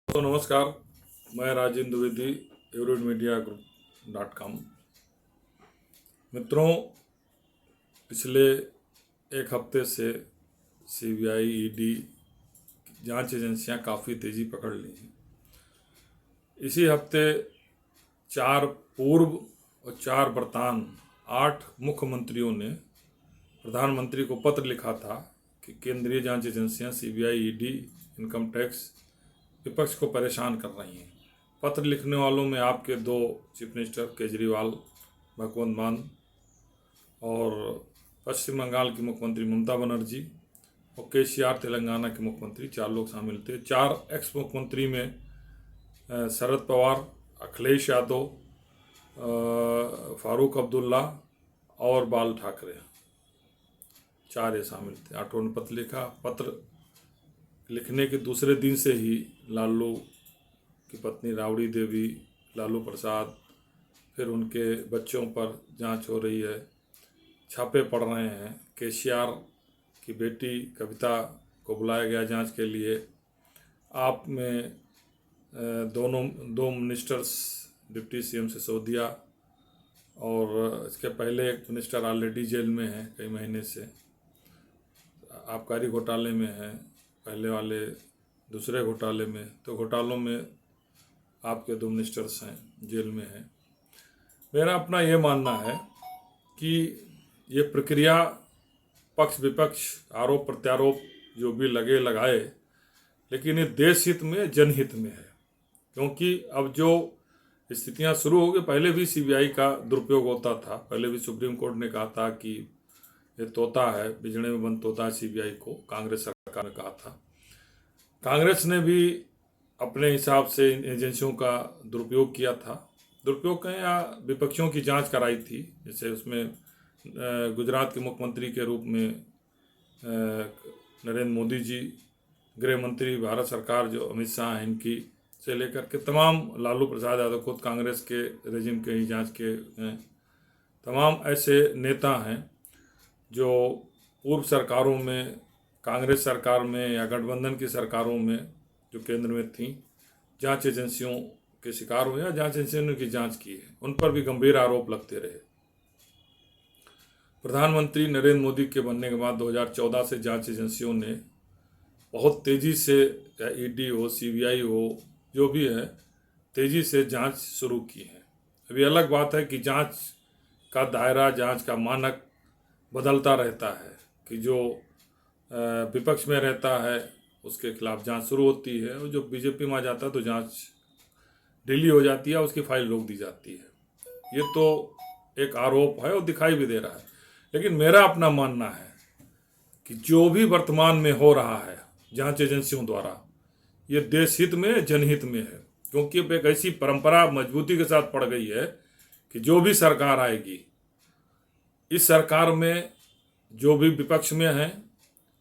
तो नमस्कार, मैं Rajendra Dwivedi, awarded media group .com। मित्रों, पिछले एक हफ्ते से सीबीआई, ईडी जांच एजेंसियां काफ़ी तेज़ी पकड़ ली हैं। इसी हफ्ते 4 पूर्व और 4 वर्तमान 8 मुख्यमंत्रियों ने प्रधानमंत्री को पत्र लिखा था कि केंद्रीय जांच एजेंसियां सीबीआई, ईडी, इनकम टैक्स विपक्ष को परेशान कर रही हैं। पत्र लिखने वालों में आपके 2 चीफ मिनिस्टर केजरीवाल, भगवंत मान और पश्चिम बंगाल की मुख्यमंत्री ममता बनर्जी और केसीआर तेलंगाना के मुख्यमंत्री 4 लोग शामिल थे। 4 एक्स मुख्यमंत्री में शरद पवार, अखिलेश यादव, फारूक अब्दुल्ला और बाल ठाकरे, 4 ये शामिल थे। 8 ने पत्र लिखा। पत्र लिखने के दूसरे दिन से ही लालू की पत्नी राबड़ी देवी, लालू प्रसाद, फिर उनके बच्चों पर जांच हो रही है, छापे पड़ रहे हैं। केसीआर की बेटी कविता को बुलाया गया जांच के लिए। आप में दो मिनिस्टर्स, डिप्टी सीएम सिसोदिया और इसके पहले एक मिनिस्टर ऑलरेडी जेल में है कई महीने से, आबकारी घोटाले में है, पहले वाले दूसरे घोटाले में। तो घोटालों में आपके 2 मिनिस्टर्स हैं, जेल में हैं। मेरा अपना ये मानना है कि ये प्रक्रिया पक्ष विपक्ष, आरोप प्रत्यारोप जो भी लगे लगाए, लेकिन ये देश हित में, जनहित में है। क्योंकि अब जो स्थितियां शुरू हो गई, पहले भी सीबीआई का दुरुपयोग होता था। पहले भी सुप्रीम कोर्ट ने कहा था कि ये तोता है, बिजड़े में बंद तोता है सीबीआई को, कांग्रेस सरकार ने कहा था। कांग्रेस ने भी अपने हिसाब से इन एजेंसियों का दुरुपयोग किया था। दुरुपयोग कहें या विपक्षों की जांच कराई थी। जैसे उसमें गुजरात के मुख्यमंत्री के रूप में नरेंद्र मोदी जी, गृह मंत्री भारत सरकार जो अमित शाह हैं, इनकी से लेकर के तमाम, लालू प्रसाद यादव खुद कांग्रेस के रेजिम के ही जांच के हैं। तमाम ऐसे नेता हैं जो पूर्व सरकारों में, कांग्रेस सरकार में या गठबंधन की सरकारों में जो केंद्र में थी, जांच एजेंसियों के शिकार हुए या जांच एजेंसियों ने की जांच की है, उन पर भी गंभीर आरोप लगते रहे। प्रधानमंत्री नरेंद्र मोदी के बनने के बाद 2014 से जांच एजेंसियों ने बहुत तेज़ी से, या ईडी हो, सीबीआई हो, जो भी है, तेज़ी से जांच शुरू की है। अभी अलग बात है कि जांच का दायरा, जांच का मानक बदलता रहता है कि जो विपक्ष में रहता है उसके खिलाफ जांच शुरू होती है, और जो बीजेपी में आ जाता है तो जांच ढीली हो जाती है, उसकी फाइल रोक दी जाती है। ये तो एक आरोप है और दिखाई भी दे रहा है। लेकिन मेरा अपना मानना है कि जो भी वर्तमान में हो रहा है जांच एजेंसियों द्वारा, ये देश हित में, जनहित में है। क्योंकि अब एक ऐसी परंपरा मजबूती के साथ पड़ गई है कि जो भी सरकार आएगी, इस सरकार में जो भी विपक्ष में हैं,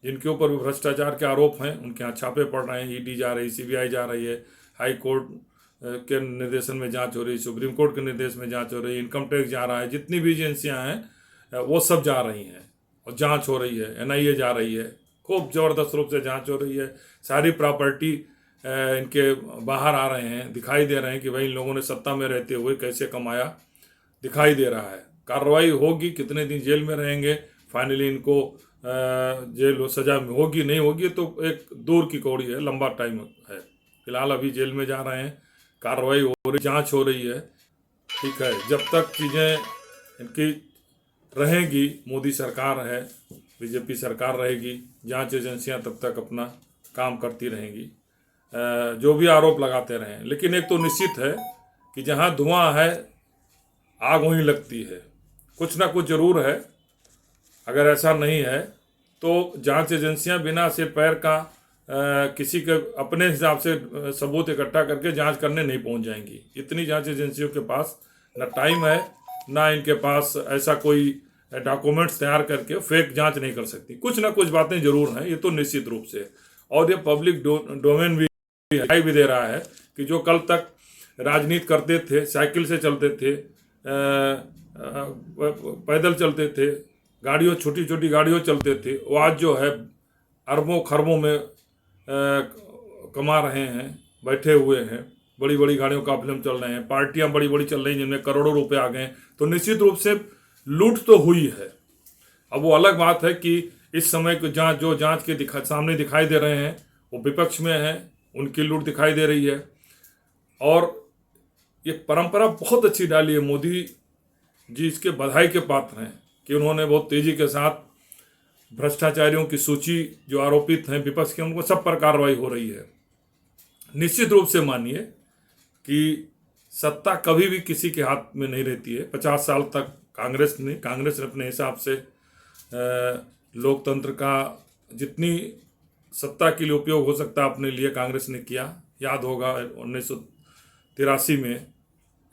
जिनके ऊपर भ्रष्टाचार के आरोप हैं, उनके यहाँ छापे पड़ रहे हैं। ईडी जा रही, सीबीआई जा रही है, हाई कोर्ट के निर्देशन में जांच हो रही, सुप्रीम कोर्ट के निर्देश में जांच हो रही, इनकम टैक्स जा रहा है, जितनी भी एजेंसियां हैं वो सब जा रही हैं और जांच हो रही है। एनआईए जा रही है, खूब ज़बरदस्त रूप से जांच हो रही है। सारी प्रॉपर्टी इनके बाहर आ रहे हैं, दिखाई दे रहे हैं कि भाई इन लोगों ने सत्ता में रहते हुए कैसे कमाया, दिखाई दे रहा है। कार्रवाई होगी, कितने दिन जेल में रहेंगे, फाइनली इनको जेल सजा होगी नहीं होगी तो एक दूर की कौड़ी है, लंबा टाइम है। फिलहाल अभी जेल में जा रहे हैं, कार्रवाई हो रही, जांच हो रही है। ठीक है, जब तक चीज़ें इनकी रहेंगी, मोदी सरकार है, बीजेपी सरकार रहेगी, जांच एजेंसियां तब तक अपना काम करती रहेंगी, जो भी आरोप लगाते रहें। लेकिन एक तो निश्चित है कि जहां धुआं है आग वहीं लगती है, कुछ ना कुछ जरूर है। अगर ऐसा नहीं है तो जांच एजेंसियां बिना सिर पैर का किसी के अपने हिसाब से सबूत इकट्ठा करके जांच करने नहीं पहुंच जाएंगी। इतनी जांच एजेंसियों के पास ना टाइम है, ना इनके पास ऐसा कोई डॉक्यूमेंट्स तैयार करके फेक जांच नहीं कर सकती। कुछ ना कुछ बातें जरूर हैं, ये तो निश्चित रूप से। और ये पब्लिक डोमेन भी दिखाई भी दे रहा है कि जो कल तक राजनीति करते थे, साइकिल से चलते थे, पैदल चलते थे, गाड़ियों, छोटी छोटी गाड़ियों चलते थे, वो आज जो है अरबों खरबों में कमा रहे हैं, बैठे हुए हैं, बड़ी बड़ी गाड़ियों का फिल्म चल रहे हैं, पार्टियां बड़ी बड़ी चल रही हैं जिनमें करोड़ों रुपए आ गए, तो निश्चित रूप से लूट तो हुई है। अब वो अलग बात है कि इस समय को जांच के सामने दिखाई दे रहे हैं वो विपक्ष में हैं, उनकी लूट दिखाई दे रही है। और ये परंपरा बहुत अच्छी डाली है मोदी जी, इसके बधाई के पात्र हैं कि उन्होंने बहुत तेजी के साथ भ्रष्टाचारियों की सूची जो आरोपित हैं विपक्ष के, उनको सब पर कार्रवाई हो रही है। निश्चित रूप से मानिए कि सत्ता कभी भी किसी के हाथ में नहीं रहती है। 50 साल तक कांग्रेस ने अपने हिसाब से लोकतंत्र का जितनी सत्ता के लिए उपयोग हो सकता है अपने लिए कांग्रेस ने किया। याद होगा 1983 में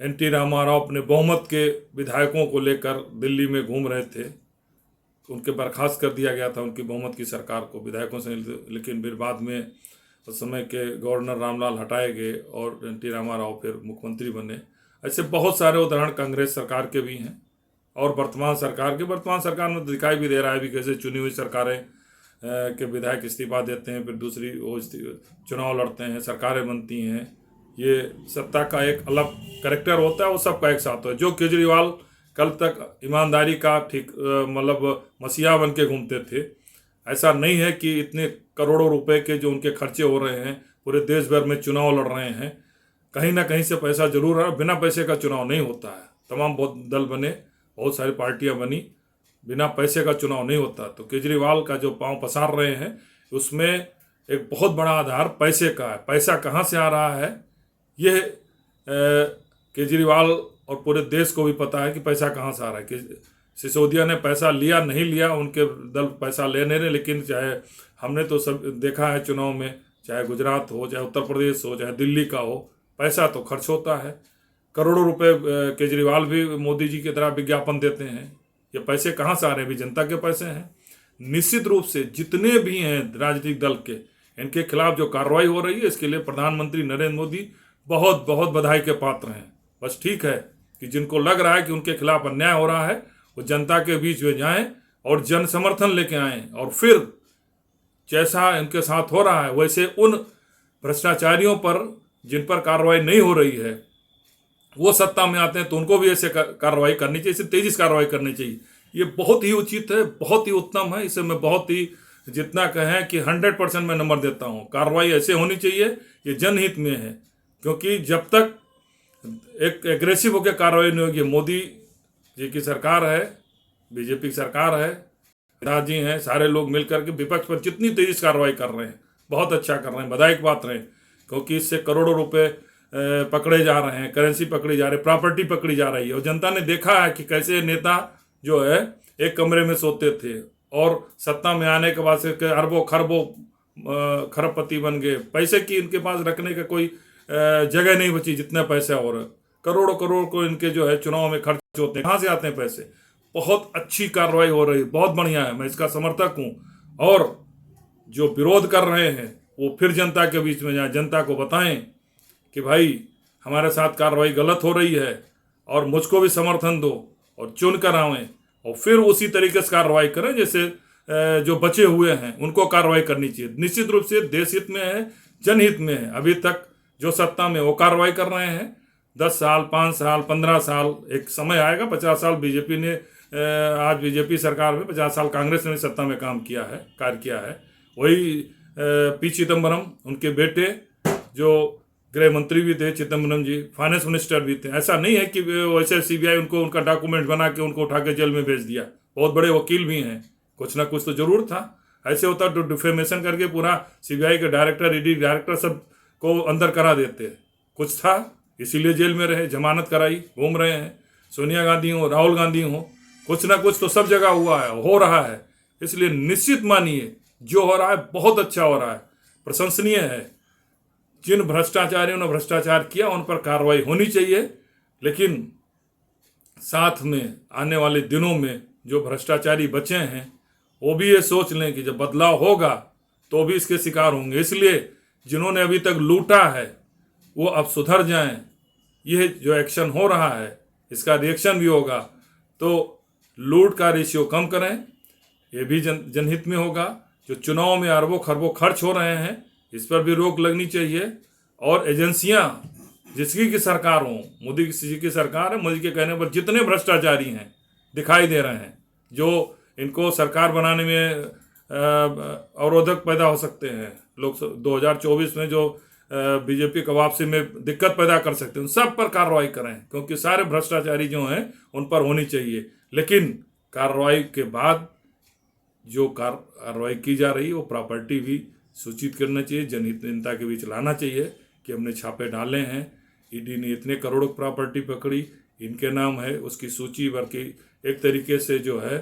एन.टी. रामाराव अपने बहुमत के विधायकों को लेकर दिल्ली में घूम रहे थे, उनके बर्खास्त कर दिया गया था उनकी बहुमत की सरकार को विधायकों से, लेकिन फिर बाद में उस समय के गवर्नर रामलाल हटाए गए और एन.टी. रामाराव फिर मुख्यमंत्री बने। ऐसे बहुत सारे उदाहरण कांग्रेस सरकार के भी हैं और वर्तमान सरकार में दिखाई भी दे रहा है भी कैसे चुनी हुई सरकारें के विधायक इस्तीफा देते हैं, फिर दूसरी वो चुनाव लड़ते हैं, सरकारें बनती हैं। ये सत्ता का एक अलग कैरेक्टर होता है, वो सबका एक साथ है। जो केजरीवाल कल तक ईमानदारी का ठीक मतलब मसीहा बन के घूमते थे, ऐसा नहीं है कि इतने करोड़ों रुपए के जो उनके खर्चे हो रहे हैं, पूरे देश भर में चुनाव लड़ रहे हैं, कहीं ना कहीं से पैसा जरूर है। बिना पैसे का चुनाव नहीं होता है। तमाम बहुत दल बने, बहुत सारी पार्टियां बनी, बिना पैसे का चुनाव नहीं होता। तो केजरीवाल का जो पांव पसार रहे हैं उसमें एक बहुत बड़ा आधार पैसे का है। पैसा कहाँ से आ रहा है यह केजरीवाल और पूरे देश को भी पता है कि पैसा कहाँ से आ रहा है। कि सिसोदिया ने पैसा लिया नहीं लिया, उनके दल पैसा ले नहीं रहे, लेकिन चाहे हमने तो सब देखा है चुनाव में, चाहे गुजरात हो, चाहे उत्तर प्रदेश हो, चाहे दिल्ली का हो, पैसा तो खर्च होता है। करोड़ों रुपए केजरीवाल भी मोदी जी की तरह विज्ञापन देते हैं। ये पैसे कहाँ से आ रहे हैं? भी जनता के पैसे हैं। निश्चित रूप से जितने भी हैं राजनीतिक दल के, इनके खिलाफ जो कार्रवाई हो रही है इसके लिए प्रधानमंत्री नरेंद्र मोदी बहुत बहुत बधाई के पात्र हैं। बस ठीक है कि जिनको लग रहा है कि उनके खिलाफ अन्याय हो रहा है वो जनता के बीच में जाएं और जन समर्थन लेके आएँ, और फिर जैसा इनके साथ हो रहा है वैसे उन भ्रष्टाचारियों पर जिन पर कार्रवाई नहीं हो रही है वो सत्ता में आते हैं तो उनको भी ऐसे कार्रवाई करनी चाहिए, इसे तेजी से कार्रवाई करनी चाहिए। ये बहुत ही उचित है, बहुत ही उत्तम है। इसे मैं बहुत ही जितना कहें कि 100% मैं नंबर देता हूँ। कार्रवाई ऐसे होनी चाहिए, ये जनहित में है, क्योंकि जब तक एक एग्रेसिव होकर कार्रवाई नहीं होगी, मोदी जी की सरकार है, बीजेपी की सरकार है, नेताजी हैं, सारे लोग मिलकर के विपक्ष पर जितनी तेजी से कार्रवाई कर रहे हैं, बहुत अच्छा कर रहे हैं, बधाई की बात रहे, क्योंकि इससे करोड़ों रुपए पकड़े जा रहे हैं, करेंसी पकड़ी जा रही है, प्रॉपर्टी पकड़ी जा रही है। और जनता ने देखा है कि कैसे नेता जो है एक कमरे में सोते थे और सत्ता में आने के बाद से अरबों खरबों खरबपति बन गए। पैसे की इनके पास रखने का कोई जगह नहीं बची, जितना पैसा हो रहा है। करोड़ों करोड़ को इनके जो है चुनाव में खर्च होते हैं। कहाँ से आते हैं पैसे? बहुत अच्छी कार्रवाई हो रही है, बहुत बढ़िया है, मैं इसका समर्थक हूँ। और जो विरोध कर रहे हैं वो फिर जनता के बीच में जाएं, जनता को बताएं कि भाई हमारे साथ कार्रवाई गलत हो रही है और मुझको भी समर्थन दो और चुन कर आवें, और फिर उसी तरीके से कार्रवाई करें जैसे जो बचे हुए हैं उनको कार्रवाई करनी चाहिए। निश्चित रूप से देश हित में है, जनहित में है। अभी तक जो सत्ता में वो कार्रवाई कर रहे हैं, 10 साल 5 साल 15 साल, एक समय आएगा 50 साल बीजेपी ने आज बीजेपी सरकार में 50 साल कांग्रेस ने सत्ता में कार्य किया है। वही पी चिदम्बरम, उनके बेटे जो गृह मंत्री भी थे, चिदम्बरम जी फाइनेंस मिनिस्टर भी थे। ऐसा नहीं है कि वैसे सीबीआई उनको उनका डॉक्यूमेंट बना के उनको उठा के जेल में भेज दिया। बहुत बड़े वकील भी हैं, कुछ ना कुछ तो जरूर था। ऐसे होता तो डिफेमेशन करके पूरा सीबीआई के डायरेक्टर, ईडी डायरेक्टर सब को अंदर करा देते। कुछ था इसीलिए जेल में रहे, जमानत कराई, घूम रहे हैं। सोनिया गांधी हो, राहुल गांधी हो, कुछ ना कुछ तो सब जगह हुआ है, हो रहा है। इसलिए निश्चित मानिए जो हो रहा है बहुत अच्छा हो रहा है, प्रशंसनीय है। जिन भ्रष्टाचारियों ने भ्रष्टाचार किया उन पर कार्रवाई होनी चाहिए, लेकिन साथ में आने वाले दिनों में जो भ्रष्टाचारी बचे हैं वो भी ये सोच लें कि जब बदलाव होगा तो भी इसके शिकार होंगे। इसलिए जिन्होंने अभी तक लूटा है वो अब सुधर जाएं। यह जो एक्शन हो रहा है इसका रिएक्शन भी होगा, तो लूट का रेशियो कम करें, ये भी जनहित में होगा। जो चुनाव में अरबों खरबों खर्च हो रहे हैं इस पर भी रोक लगनी चाहिए, और एजेंसियां जिसकी की सरकार हो, मोदी जी की सरकार है, मोदी के कहने पर जितने भ्रष्टाचारी हैं दिखाई दे रहे हैं, जो इनको सरकार बनाने में अवरोधक पैदा हो सकते हैं, लोग 2024 में जो बीजेपी का वापसी में दिक्कत पैदा कर सकते हैं, उन सब पर कार्रवाई करें, क्योंकि सारे भ्रष्टाचारी जो हैं उन पर होनी चाहिए। लेकिन कार्रवाई के बाद जो कार्रवाई की जा रही है वो प्रॉपर्टी भी सूचित करना चाहिए, जनहित जनता के बीच लाना चाहिए कि हमने छापे डाले हैं, ईडी ने इतने करोड़ों प्रॉपर्टी पकड़ी, इनके नाम है, उसकी सूची भर के एक तरीके से जो है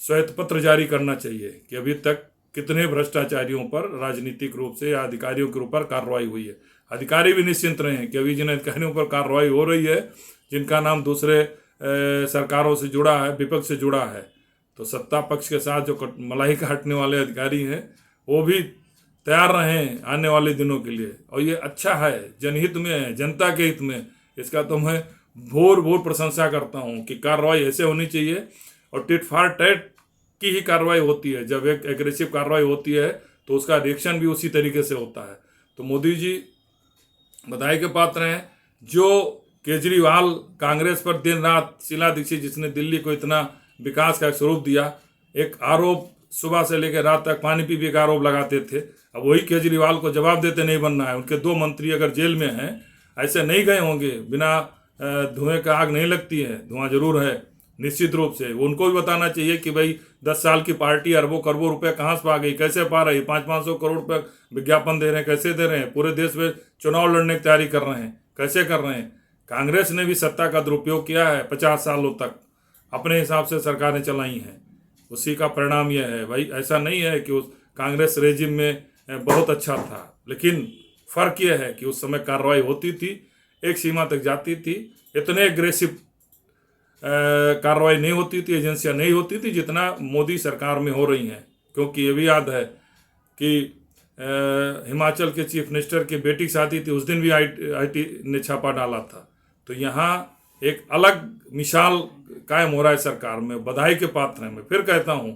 श्वेत पत्र जारी करना चाहिए कि अभी तक कितने भ्रष्टाचारियों पर राजनीतिक रूप से या अधिकारियों के ऊपर कार्रवाई हुई है। अधिकारी भी निश्चिंत रहे कि अभी जिन अधिकारियों पर कार्रवाई हो रही है, जिनका नाम दूसरे सरकारों से जुड़ा है, विपक्ष से जुड़ा है, तो सत्ता पक्ष के साथ जो मलाई काटने वाले अधिकारी हैं वो भी तैयार रहें आने वाले दिनों के लिए। और ये अच्छा है, जनहित में है, जनता के हित में, इसका तो मैं भोर भोर प्रशंसा करता हूँ कि कार्रवाई ऐसे होनी चाहिए। और टिट फॉर टैट की ही कार्रवाई होती है, जब एक एग्रेसिव कार्रवाई होती है तो उसका रिएक्शन भी उसी तरीके से होता है। तो मोदी जी बधाई के पात्र हैं। जो केजरीवाल कांग्रेस पर दिन रात, शीला दीक्षित जिसने दिल्ली को इतना विकास का स्वरूप दिया, एक आरोप सुबह से लेकर रात तक पानी पी पी का आरोप लगाते थे, अब वही केजरीवाल को जवाब देते नहीं बनना है। उनके 2 मंत्री अगर जेल में हैं, ऐसे नहीं गए होंगे, बिना धुएं का आग नहीं लगती है, धुआं जरूर है निश्चित रूप से। उनको भी बताना चाहिए कि भाई 10 साल की पार्टी अरबों करोड़ों रुपए कहाँ से पा गई, कैसे पा रही, 500-500 करोड़ रुपए विज्ञापन दे रहे हैं, कैसे दे रहे हैं, पूरे देश में चुनाव लड़ने की तैयारी कर रहे हैं, कैसे कर रहे हैं। कांग्रेस ने भी सत्ता का दुरुपयोग किया है 50 सालों तक, अपने हिसाब से सरकारें चलाई हैं, उसी का परिणाम यह है। भाई ऐसा नहीं है कि उस कांग्रेस रेजिम में बहुत अच्छा था, लेकिन फ़र्क यह है कि उस समय कार्रवाई होती थी, एक सीमा तक जाती थी, इतने एग्रेसिव कार्रवाई नहीं होती थी, एजेंसियां नहीं होती थी जितना मोदी सरकार में हो रही हैं। क्योंकि ये भी याद है कि हिमाचल के चीफ मिनिस्टर की बेटी की शादी थी, उस दिन भी आईटी ने छापा डाला था। तो यहाँ एक अलग मिसाल कायम हो रहा है सरकार में, बधाई के पात्र हैं। मैं फिर कहता हूँ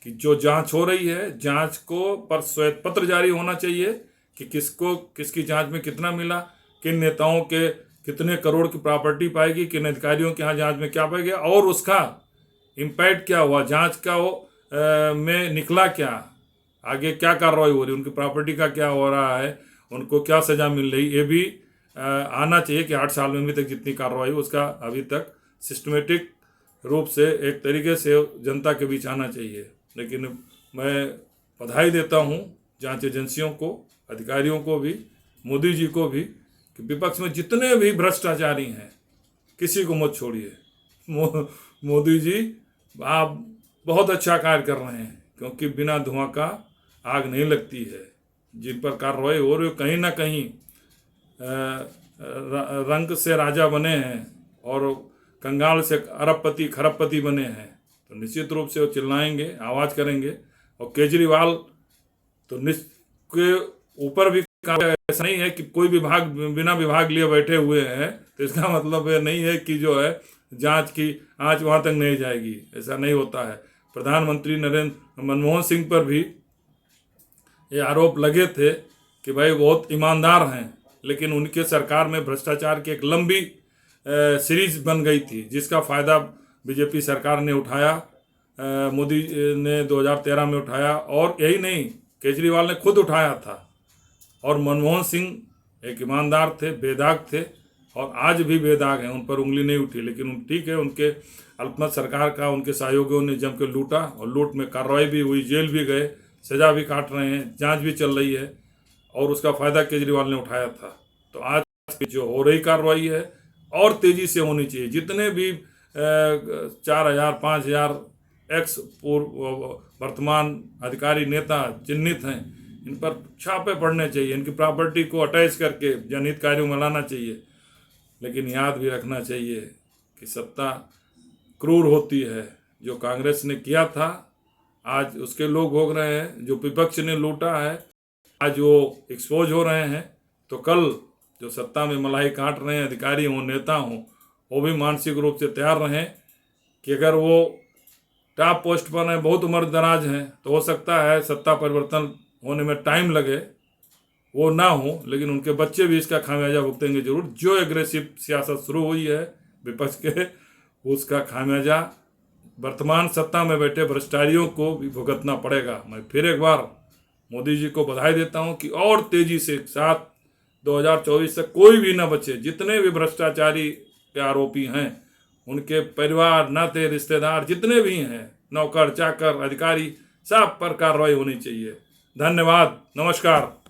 कि जो जांच हो रही है, जांच को पर श्वेत पत्र जारी होना चाहिए कि किसको किसकी जांच में कितना मिला, किन नेताओं के कितने करोड़ की प्रॉपर्टी पाएगी, किन अधिकारियों के यहाँ जांच में क्या पाएगी और उसका इम्पैक्ट क्या हुआ, जांच का में निकला क्या, आगे क्या कार्रवाई हो रही है, उनकी प्रॉपर्टी का क्या हो रहा है, उनको क्या सज़ा मिल रही, ये भी आना चाहिए कि 8 साल में अभी तक जितनी कार्रवाई उसका अभी तक सिस्टमेटिक रूप से एक तरीके से जनता के बीच आना चाहिए। लेकिन मैं बधाई देता हूँ जांच एजेंसियों को, अधिकारियों को भी, मोदी जी को भी कि विपक्ष में जितने भी भ्रष्टाचारी हैं किसी को मत छोड़िए। मोदी जी आप बहुत अच्छा कार्य कर रहे हैं, क्योंकि बिना धुआं का आग नहीं लगती है। जिन पर कार्रवाई हो रही हो कहीं ना कहीं रंग से राजा बने हैं और कंगाल से अरबपति खरबपति बने हैं, तो निश्चित रूप से वो चिल्लाएंगे, आवाज़ करेंगे। और केजरीवाल तो के ऊपर भी ऐसा नहीं है कि कोई विभाग बिना विभाग लिए बैठे हुए हैं, तो इसका मतलब ये नहीं है कि जो है जांच की आंच वहाँ तक नहीं जाएगी, ऐसा नहीं होता है। प्रधानमंत्री मनमोहन सिंह पर भी ये आरोप लगे थे कि भाई बहुत ईमानदार हैं, लेकिन उनके सरकार में भ्रष्टाचार की एक लंबी सीरीज बन गई थी, जिसका फ़ायदा बीजेपी सरकार ने उठाया, मोदी ने 2013 में उठाया। और यही नहीं, केजरीवाल ने खुद उठाया था। और मनमोहन सिंह एक ईमानदार थे, बेदाग थे, और आज भी बेदाग हैं, उन पर उंगली नहीं उठी। लेकिन ठीक है, उनके अल्पमत सरकार का उनके सहयोगियों ने जम के लूटा, और लूट में कार्रवाई भी हुई, जेल भी गए, सज़ा भी काट रहे हैं, जांच भी चल रही है, और उसका फ़ायदा केजरीवाल ने उठाया था। तो आज जो हो रही कार्रवाई है और तेज़ी से होनी चाहिए। जितने भी 4000 5000 एक्स वर्तमान अधिकारी नेता चिन्हित हैं, इन पर छापे पड़ने चाहिए, इनकी प्रॉपर्टी को अटैच करके जनहित कार्यों में लाना चाहिए। लेकिन याद भी रखना चाहिए कि सत्ता क्रूर होती है। जो कांग्रेस ने किया था आज उसके लोग भोग रहे हैं, जो विपक्ष ने लूटा है आज वो एक्सपोज हो रहे हैं। तो कल जो सत्ता में मलाई काट रहे हैं अधिकारी हों, नेता हों, वो भी मानसिक रूप से तैयार रहें कि अगर वो टॉप पोस्ट पर हैं, बहुत उम्र दराज हैं, तो हो सकता है सत्ता परिवर्तन होने में टाइम लगे, वो ना हो, लेकिन उनके बच्चे भी इसका खामियाजा भुगतेंगे जरूर। जो एग्रेसिव सियासत शुरू हुई है विपक्ष के, उसका खामियाजा वर्तमान सत्ता में बैठे भ्रष्टाचारियों को भी भुगतना पड़ेगा। मैं फिर एक बार मोदी जी को बधाई देता हूं कि और तेजी से साथ 2024 से कोई भी ना बचे। जितने भी भ्रष्टाचारी के आरोपी हैं, उनके परिवार, नाते, रिश्तेदार जितने भी हैं, नौकर चाकर अधिकारी, सब पर कार्रवाई होनी चाहिए। धन्यवाद, नमस्कार।